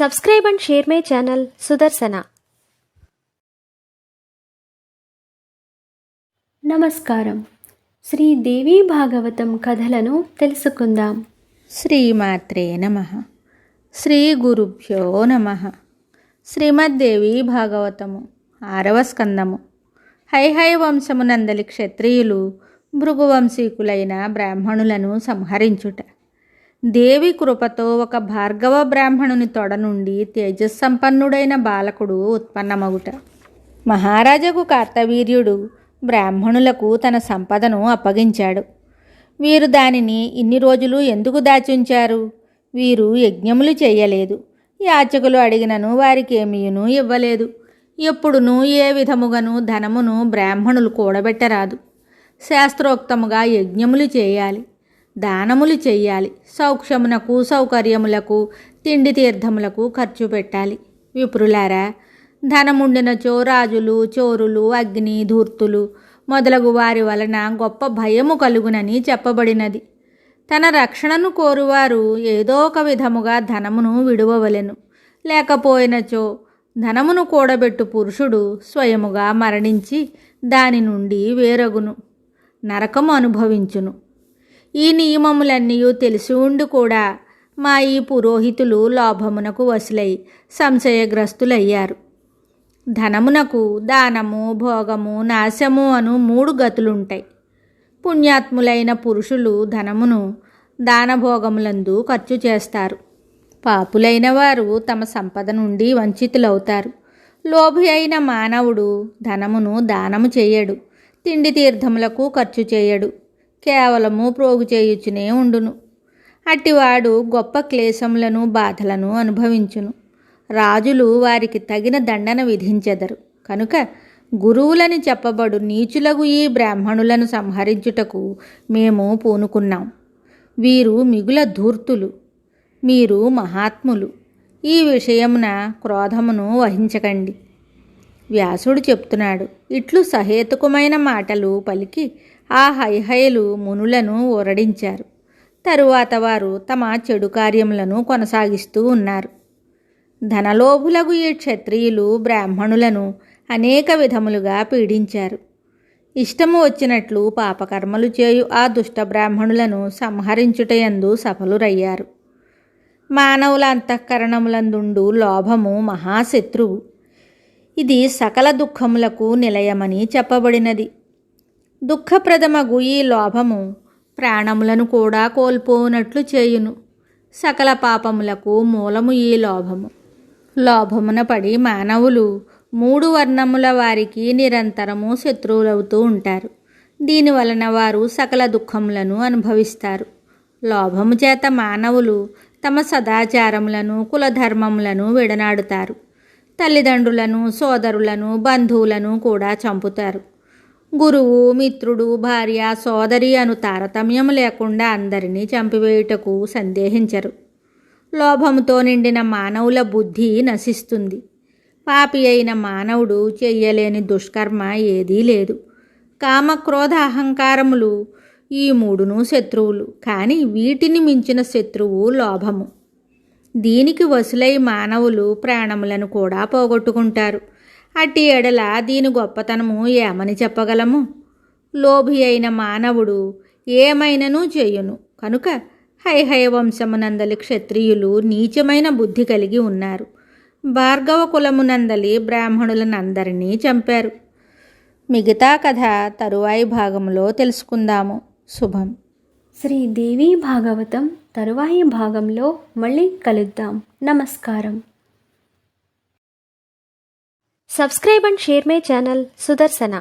Subscribe and share my channel Sudarshana. నమస్కారం. శ్రీ దేవీ భాగవతం కథలను తెలుసుకుందాం. శ్రీమాత్రే నమః. శ్రీ గురుభ్యో నమః. శ్రీమద్దేవి భాగవతము 6వ స్కందము. హైహయ వంశమునందలి క్షత్రియులు భృగువంశీకులైన బ్రాహ్మణులను సంహరించుట. దేవి కృపతో ఒక భార్గవ బ్రాహ్మణుని తొడ నుండి తేజస్సంపన్నుడైన బాలకుడు ఉత్పన్నమగుట. మహారాజకు కార్తవీర్యుడు బ్రాహ్మణులకు తన సంపదను అప్పగించాడు. వీరు దానిని ఇన్ని రోజులు ఎందుకు దాచుంచారు? వీరు యజ్ఞములు చేయలేదు, యాచకులు అడిగినను వారికేమీయును ఇవ్వలేదు. ఎప్పుడునూ ఏ విధముగాను ధనమును బ్రాహ్మణులు కూడబెట్టరాదు. శాస్త్రోక్తముగా యజ్ఞములు చేయాలి, దానములు చెయ్యాలి, సౌఖ్యమునకు సౌకర్యములకు తిండి తీర్థములకు ఖర్చు పెట్టాలి. విప్రులారా, ధనముండినచో రాజులు, చోరులు, అగ్ని, ధూర్తులు మొదలగు వారి వలన గొప్ప భయము కలుగునని చెప్పబడినది. తన రక్షణను కోరువారు ఏదో ఒక విధముగా ధనమును విడువవలెను. లేకపోయినచో ధనమును కూడబెట్టు పురుషుడు స్వయముగా మరణించి దాని నుండి వేరగును, నరకము అనుభవించును. ఈ నియమములన్నీ తెలిసి ఉండి కూడా మా ఈ పురోహితులు లోభమునకు వసులై సంశయగ్రస్తులయ్యారు. ధనమునకు దానము, భోగము, నాశము అను 3 గతులుంటాయి. పుణ్యాత్ములైన పురుషులు ధనమును దానభోగములందు ఖర్చు చేస్తారు. పాపులైన వారు తమ సంపద నుండి వంచితులవుతారు. లోభి అయిన మానవుడు ధనమును దానము చేయడు, తిండి తీర్థములకు ఖర్చు చేయడు, కేవలము ప్రోగు చేయుచునే ఉండును. అట్టివాడు గొప్ప క్లేశములను, బాధలను అనుభవించును. రాజులు వారికి తగిన దండన విధించెదరు. కనుక గురువులని చెప్పబడు నీచులగు ఈ బ్రాహ్మణులను సంహరించుటకు మేము పూనుకున్నాం. వీరు మిగుల ధూర్తులు, మీరు మహాత్ములు. ఈ విషయమున క్రోధమును వహించకండి. వ్యాసుడు చెప్తున్నాడు. ఇట్లు సహేతుకమైన మాటలు పలికి ఆ హైహయులు మునులను ఊరడించారు. తరువాత వారు తమ చెడు కార్యములను కొనసాగిస్తూ ఉన్నారు. ధనలోభులకు ఈ క్షత్రియులు బ్రాహ్మణులను అనేక విధములుగా పీడించారు. ఇష్టము వచ్చినట్లు పాపకర్మలు చేయు ఆ దుష్ట బ్రాహ్మణులను సంహరించుటయందు సఫలురయ్యారు. మానవుల అంతఃకరణములందుండు లోభము మహాశత్రువు. ఇది సకల దుఃఖములకు నిలయమని చెప్పబడినది. దుఃఖప్రదమగు ఈ లోభము ప్రాణములను కూడా కోల్పోనట్లు చేయును. సకల పాపములకు మూలము ఈ లోభము. లోభమున పడి మానవులు 3 వర్ణముల వారికి నిరంతరము శత్రువులవుతూ ఉంటారు. దీనివలన వారు సకల దుఃఖములను అనుభవిస్తారు. లోభము చేత మానవులు తమ సదాచారములను, కులధర్మములను విడనాడుతారు. తల్లిదండ్రులను, సోదరులను, బంధువులను కూడా చంపుతారు. గురువు, మిత్రుడు, భార్య, సోదరి అను తారతమ్యము లేకుండా అందరినీ చంపివేయుటకు సందేహించరు. లోభముతో నిండిన మానవుల బుద్ధి నశిస్తుంది. పాపి అయిన మానవుడు చెయ్యలేని దుష్కర్మ ఏదీ లేదు. కామక్రోధ అహంకారములు ఈ 3ను శత్రువులు. కానీ వీటిని మించిన శత్రువు లోభము. దీనికి వసులై మానవులు ప్రాణములను కూడా పోగొట్టుకుంటారు. అట్టి ఎడల దీని గొప్పతనము ఏమని చెప్పగలము? లోభి అయిన మానవుడు ఏమైనను చెయ్యును. కనుక హైహయ వంశమునందలి క్షత్రియులు నీచమైన బుద్ధి కలిగి ఉన్నారు. భార్గవ కులమునందలి బ్రాహ్మణులనందరినీ చంపారు. మిగతా కథ తరువాయి భాగంలో తెలుసుకుందాము. శుభం. శ్రీ దేవీ భాగవతం తరువాయి భాగంలో మళ్ళీ కలుద్దాం. నమస్కారం. Subscribe and share my channel Sudarshana.